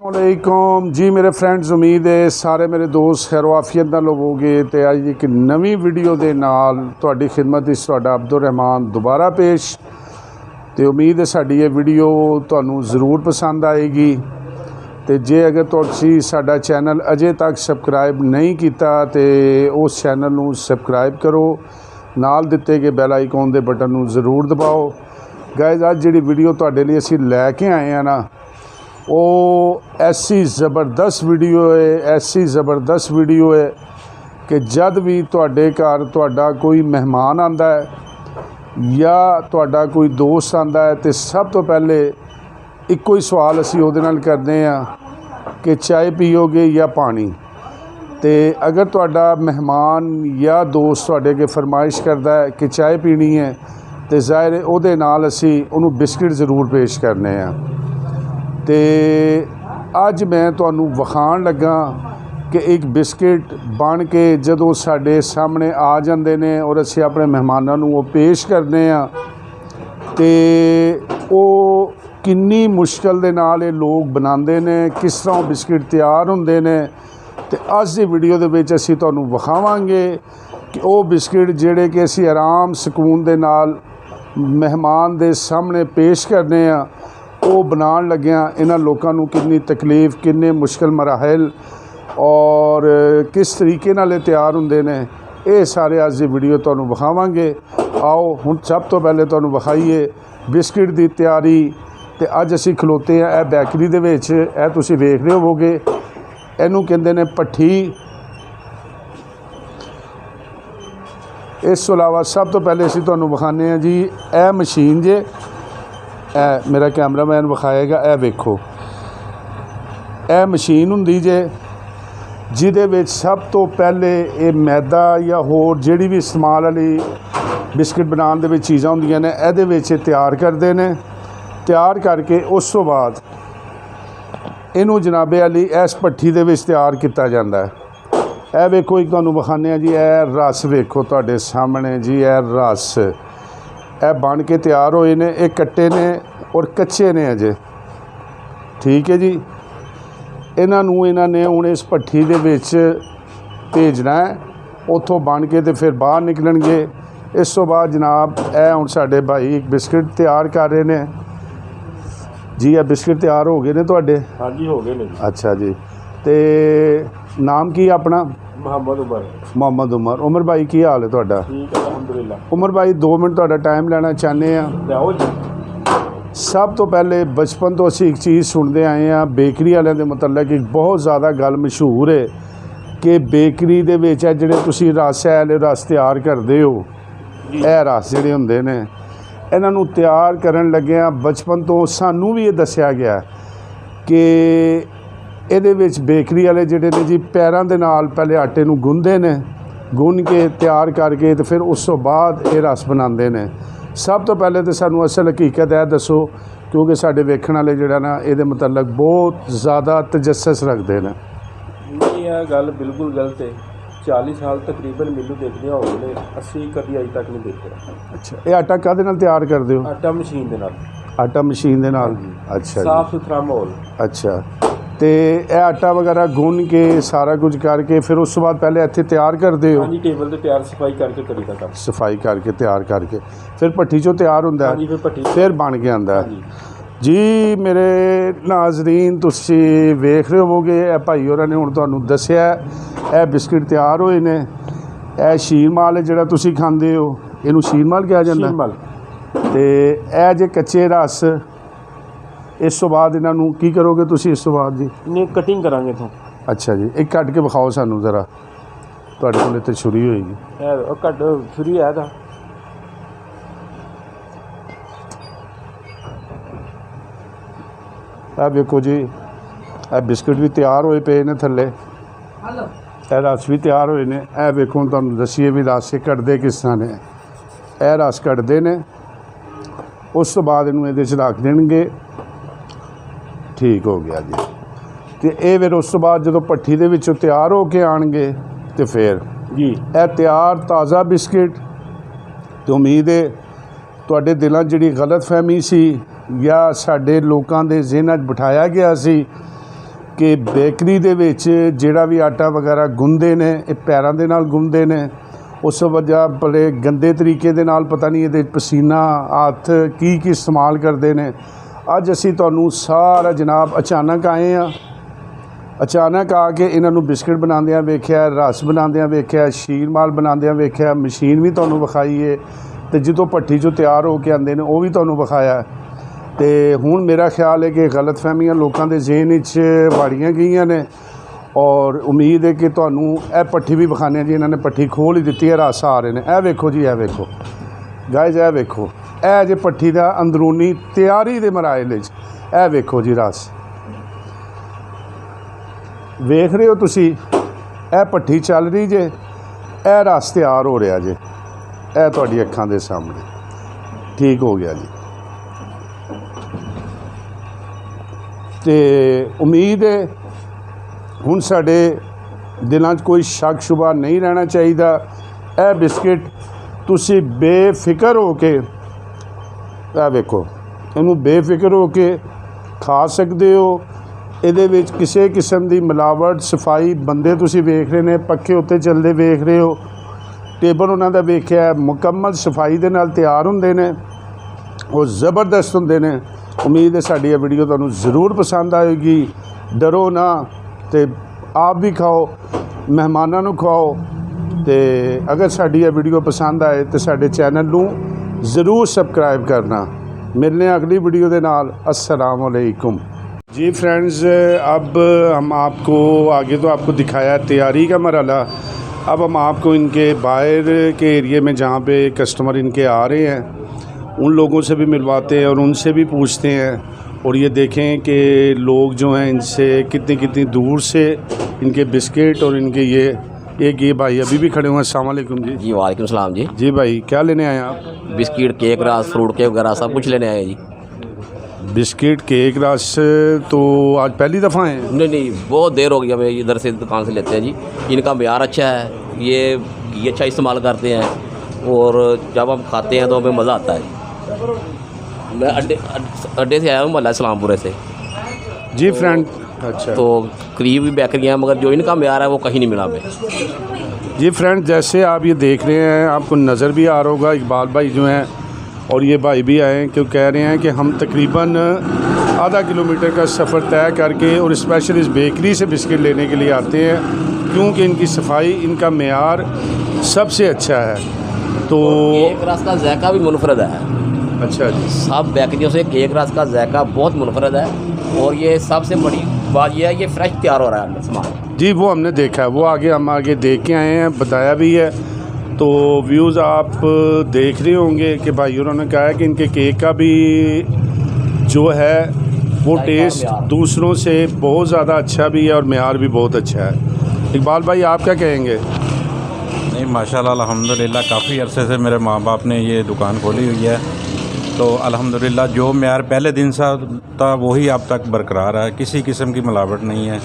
वालेकुम जी मेरे फ्रेंड्स, उम्मीद है सारे मेरे दोस्त खैरवाफियत नाल होवोगे। तो अज एक नवी वीडियो के नाल तुहाडी खिदमत विच तुहाडा अब्दुल रहमान दोबारा पेश। तो उम्मीद है साडी ये वीडियो तुहानू ज़रूर पसंद आएगी। तो जे अगर तुसी साडा चैनल अजे तक सबसक्राइब नहीं किया तो उस चैनल नू सबसक्राइब करो, नाल दिते गए बैल आइकॉन के बटन नू ज़रूर दबाओ। गाइस अज जिहड़ी वीडियो तुहाडे लई असीं लैके आए हैं ना, वो ऐसी ज़बरदस्त वीडियो है, ऐसी ज़बरदस्त वीडियो है कि जब भी तुहाडे घर तुहाडा कोई मेहमान आंदा है या तुहाडा कोई दोस्त आंदा है तो सब तो पहले इक्को ही सवाल असीं उहदे नाल करदे हां कि चाय पीओगे या पानी। तो अगर तुहाडा मेहमान या दोस्त तुहाडे अगे फरमाइश करदा है कि चाय पीनी है तो ज़ाहिर है उहदे नाल असीं उहनूं बिस्किट ज़रूर पेश करने हैं। तो अज मैं तुहानू विखाण लगा कि एक बिस्किट बन के जदों साडे सामने आ जांदे ने और असीं अपने मेहमानां नू वो पेश करने आ ते वो किन्नी मुश्किल दे नाल ये लोग बनांदे ने, किस तरह बिस्किट तैयार हुंदे ने। ते अज दी वीडियो दे विच असीं तुहानू विखावांगे कि वो बिस्किट जिहड़े कि असीं आराम सकून दे नाल मेहमान दे सामने पेश करने आ, वो बनाने लग्या इन्हां लोकां नूं कितनी तकलीफ़, किन्ने मुश्किल मराहल और किस तरीके नाल तैयार हुंदे ने, ये सारे अज दी वीडियो तुहानूं विखावांगे। आओ हुण सब तो पहले तुहानूं विखाईए बिस्किट दी तैयारी। ते अज असीं खलोते हैं यह बेकरी दे विच, यह तुसीं वेख रहे होवोगे, इहनूं कहंदे ने भट्ठी। इस तो इलावा सब तो पहले असीं तुहानूं विखाने हैं जी यह मशीन जे, मेरा कैमरामैन विखाएगा, यह वेखो यह मशीन हुंदी जे जिहदे विच सब तो पहले ये मैदा या होर जिहड़ी भी इस्तेमाल वाली बिस्किट बनाने दे विच चीज़ां हुंदियां ने इहदे विच तैयार करदे ने। तैयार करके उस तो बाद इनू जनाबे अली इस भट्ठी दे विच तैयार किया जाता है। यह वेखो एक तुहानूं विखाने जी, यह रस वेखो तुहाडे सामने जी, यह रस यह बन के तैयार होए ने, ये कट्टे ने और कच्चे ने अजे, ठीक है जी। इन्हां ने हुण इस भट्ठी दे विच भेजना है, उत्थों बन के तो फिर बाहर निकलणगे। इस तो बाद जनाब यह हुण साडे भाई एक बिस्किट तैयार कर रहे ने जी। यह बिस्किट तैयार हो गए ने तुहाडे? हाँ जी हो गए ने। अच्छा जी। तो नाम की अपना? मोहम्मद उमर। मोहम्मद उमर। उमर भाई की हाल है तुहाडा? ठीक है अलहमदुलिल्लाह। उमर भाई 2 मिनट तुहाडा टाइम लेना चाहते हैं। सब तो पहले बचपन तो असीं एक चीज़ सुनते आए हैं बेकरी वालियां दे मतलब एक बहुत ज़्यादा गल मशहूर है कि बेकरी दे विच जिहड़े तुसीं रस वाले रस तैयार करदे हो, यह रस जिहड़े हुंदे ने इन्हां नूं तैयार करन लग्गिआं बचपन तो सानूं भी ये दस्सिया गया कि ਇਹਦੇ ਵਿੱਚ बेकरी वाले ਜਿਹੜੇ ने जी पैरों के नाल पहले आटे नूं गुन्नदे ने, गुन्न के तैयार करके तो फिर उस तो बाद ये रस बनाते हैं। सब तो पहले तो सानूं असल हकीकत है दसो, क्योंकि साडे वेखण वाले जिहड़ा ना ये मतलब बहुत ज़्यादा तजस्सुस रखते हैं। नहीं यह गल बिल्कुल गलत है। 40 साल तकरीबन मैनूं देखदे हो गए, असीं कभी अज तक नहीं देखा। अच्छा, ये आटा काहदे नाल तैयार करदे हो? आटा मशीन दे नाल। आटा मशीन दे नाल? अच्छा, साफ सुथरा माहौल। अच्छा, तो यह आटा वगैरह गुन के सारा कुछ करके फिर उस बाद पहले इत्थे तैयार करते हो? हाँ जी, टेबल ते तैयार सफाई करके करीदा काम। सफाई करके तैयार करके फिर भट्ठी चो तैयार होंदा है, फिर भट्ठी फिर बन के आंदा है जी। मेरे नाजरीन तुसी वेख रहे होवोगे, यह भाई होरां ने हुण तुहानूं दस्सिआ यह बिस्किट तैयार होए ने। यह शीर माल है जिहड़ा तुसी खांदे हो, इहनूं शीर माल कहा जांदा है। ते यह जे कच्चे रस इस तो बाद इन्हों की करोगे तुसी? इस तो बाद जी नहीं कटिंग करांगे तो। अच्छा जी, एक कट के विखाओ सानू जरा, तुहाडे कोल इत्थे छुरी होएगी? कट छुरी है दा। आ देखो जी, ए बिस्किट भी तैयार होए पे ने थल्ले, ए रस भी तैयार होए ने। ए वेखो हुण तुहानूं दस्सीए भी रस कटदे किस तरह ने। ए रस कटदे ने, उस तो बाद इनूं इहदे च रख देणगे। ठीक हो गया जी। तो ये फिर उस तो बाद जो भट्ठी दे विचों तैयार हो के आएंगे तो फिर जी यह तैयार ताज़ा बिस्किट। तो उम्मीद है तुहाडे दिलों जिहड़ी गलत फहमी सी या साडे लोकां दे ज़हनां 'च बिठाया गया सी ਕਿ ਬੇਕਰੀ ਦੇ ਵਿੱਚ ਜਿਹੜਾ ਵੀ ਆਟਾ ਵਗੈਰਾ ਗੁੰਨਦੇ ਨੇ ਇਹ ਪੈਰਾਂ ਦੇ ਨਾਲ ਗੁੰਨਦੇ ਨੇ। ਉਸ ਵਜ੍ਹਾ ਬੜੇ ਗੰਦੇ ਤਰੀਕੇ ਦੇ ਨਾਲ, ਪਤਾ ਨਹੀਂ ਇਹਦੇ ਪਸੀਨਾ ਹੱਥ ਕੀ ਇਸਤੇਮਾਲ ਕਰਦੇ ਨੇ। ਅੱਜ ਅਸੀਂ ਤੁਹਾਨੂੰ ਸਾਰਾ ਜਨਾਬ ਅਚਾਨਕ ਆਏ ਆ, ਅਚਾਨਕ ਆ ਕੇ ਇਹਨਾਂ ਨੂੰ ਬਿਸਕਿਟ ਬਣਾਉਂਦਿਆਂ ਵੇਖਿਆ, ਰਸ ਬਣਾਉਂਦਿਆਂ ਵੇਖਿਆ, ਸ਼ੀਰਮਾਲ ਬਣਾਉਂਦਿਆਂ ਵੇਖਿਆ, ਮਸ਼ੀਨ ਵੀ ਤੁਹਾਨੂੰ ਵਿਖਾਈ ਹੈ ਤੇ ਜਦੋਂ ਭੱਠੀ 'ਚੋਂ ਤਿਆਰ ਹੋ ਕੇ ਆਉਂਦੇ ਨੇ ਉਹ ਵੀ ਤੁਹਾਨੂੰ ਵਿਖਾਇਆ। ਤੇ ਹੁਣ ਮੇਰਾ ਖਿਆਲ ਹੈ ਕਿ ਗਲਤਫਹਿਮੀਆਂ ਲੋਕਾਂ ਦੇ ਜ਼ਿਹਨ ਵਿੱਚ ਵਾੜੀਆਂ ਗਈਆਂ ਨੇ ਔਰ ਉਮੀਦ ਹੈ ਕਿ ਤੁਹਾਨੂੰ ਇਹ ਭੱਠੀ ਵੀ ਵਿਖਾਉਂਦੇ ਹਾਂ ਜੀ। ਇਹਨਾਂ ਨੇ ਭੱਠੀ ਖੋਲ੍ਹ ਹੀ ਦਿੱਤੀ ਹੈ, ਰਸ ਆ ਰਹੇ ਨੇ। ਇਹ ਵੇਖੋ ਜੀ, ਇਹ ਵੇਖੋ ਗਾਇਜ਼, ਇਹ ਵੇਖੋ, ਇਹ ਜੇ ਭੱਠੀ ਦਾ ਅੰਦਰੂਨੀ ਤਿਆਰੀ ਦੇ ਮਰਾਹਲ ਵਿੱਚ ਇਹ ਵੇਖੋ ਜੀ ਰਸ ਵੇਖ ਰਹੇ ਹੋ ਤੁਸੀਂ। ਇਹ ਭੱਠੀ ਚੱਲ ਰਹੀ ਜੇ, ਇਹ ਰਸ ਤਿਆਰ ਹੋ ਰਿਹਾ ਜੇ, ਇਹ ਤੁਹਾਡੀ ਅੱਖਾਂ ਦੇ ਸਾਹਮਣੇ ਠੀਕ ਹੋ ਗਿਆ ਜੀ। ਤੇ ਉਮੀਦ ਹੈ ਹੁਣ ਸਾਡੇ ਦਿਲਾਂ 'ਚ ਕੋਈ ਸ਼ੱਕ ਸ਼ੁਬਾ ਨਹੀਂ ਰਹਿਣਾ ਚਾਹੀਦਾ। ਇਹ ਬਿਸਕਿਟ ਤੁਸੀਂ ਬੇਫਿਕਰ ਹੋ ਕੇ, ਇਹ ਵੇਖੋ, ਇਹਨੂੰ ਬੇਫਿਕਰ ਹੋ ਕੇ ਖਾ ਸਕਦੇ ਹੋ। ਇਹਦੇ ਵਿੱਚ ਕਿਸੇ ਕਿਸਮ ਦੀ ਮਿਲਾਵਟ, ਸਫਾਈ, ਬੰਦੇ ਤੁਸੀਂ ਵੇਖ ਰਹੇ ਨੇ ਪੱਖੇ ਉੱਤੇ ਚੱਲਦੇ ਵੇਖ ਰਹੇ ਹੋ, ਟੇਬਲ ਉਹਨਾਂ ਦਾ ਵੇਖਿਆ, ਮੁਕੰਮਲ ਸਫਾਈ ਦੇ ਨਾਲ ਤਿਆਰ ਹੁੰਦੇ ਨੇ, ਉਹ ਜ਼ਬਰਦਸਤ ਹੁੰਦੇ ਨੇ। ਉਮੀਦ ਹੈ ਸਾਡੀ ਇਹ ਵੀਡੀਓ ਤੁਹਾਨੂੰ ਜ਼ਰੂਰ ਪਸੰਦ ਆਏਗੀ। ਡਰੋ ਨਾ ਤੇ ਆਪ ਵੀ ਖਾਓ, ਮਹਿਮਾਨਾਂ ਨੂੰ ਖਵਾਓ। ਤੇ ਅਗਰ ਸਾਡੀ ਇਹ ਵੀਡੀਓ ਪਸੰਦ ਆਏ तो साडे चैनल ਨੂੰ ज़रूर सब्सक्राइब करना। मिलने अगली वीडियो के नाल। अस्सलाम वालेकुम जी फ्रेंड्स, अब हम आपको आगे तो आपको दिखाया तैयारी का मरहला। अब हम आपको इनके बाहर के एरिए में जहाँ पे कस्टमर इनके आ रहे हैं उन लोगों से भी मिलवाते हैं और उनसे भी पूछते हैं। और ये देखें कि लोग जो हैं इनसे कितनी कितनी दूर से इनके बिस्किट और इनके ये भाई अभी भी खड़े हुए हैं। अस्सलाम वालेकुम जी। जी वालेकुम सलाम जी। जी भाई, क्या लेने आए आप? बिस्किट, केक, रस, फ्रूट केक वगैरह सब कुछ लेने आए जी। बिस्किट, केक, रस तो आज पहली दफ़ा हैं? नहीं, बहुत देर हो गई हमें इधर से दुकान से लेते हैं जी। इनका म्यार अच्छा है, ये अच्छा इस्तेमाल करते हैं और जब हम खाते हैं तो हमें मज़ा आता है। मैं अड्डे से आया हूँ, मोहल्ला इस्लामपुरे से जी फ्रेंड। अच्छा, तो करीब भी बेकरियाँ, मगर जो इनका म्यार है वो कहीं नहीं मिला हमें। जी फ्रेंड, जैसे आप ये देख रहे हैं, आपको नज़र भी आ रहा होगा, इकबाल भाई जो हैं और ये भाई भी आए हैं, क्यों कह रहे हैं कि हम तकरीबन आधा किलोमीटर का सफ़र तय करके और स्पेशल इस बेकरी से बिस्किट लेने के लिए आते हैं, क्योंकि इनकी सफाई, इनका मेयार सबसे अच्छा है। तो केक रस का जायका भी मुनफरद है। अच्छा जी, सब बेकरियों से केक रस का जायका बहुत मुनफरद है। और ये सबसे बड़ी बात यह है, ये फ्रेश तैयार हो रहा है सामान जी। वो हमने देखा है, वो हम आगे देख के आए हैं, बताया भी है। तो व्यूज़ आप देख रहे होंगे कि भाई उन्होंने कहा है कि इनके केक का भी जो है वो टेस्ट दूसरों से बहुत ज़्यादा अच्छा भी है और मेयार भी बहुत अच्छा है। इकबाल भाई, आप क्या कहेंगे? नहीं, माशाल्लाह अल्हम्दुलिल्लाह, काफ़ी अरसे से मेरे माँ बाप ने ये दुकान खोली हुई है, तो अल्हम्दुलिल्लाह जो मेयार पहले दिन से था वही अब तक बरकरार है। किसी किस्म की मिलावट नहीं है।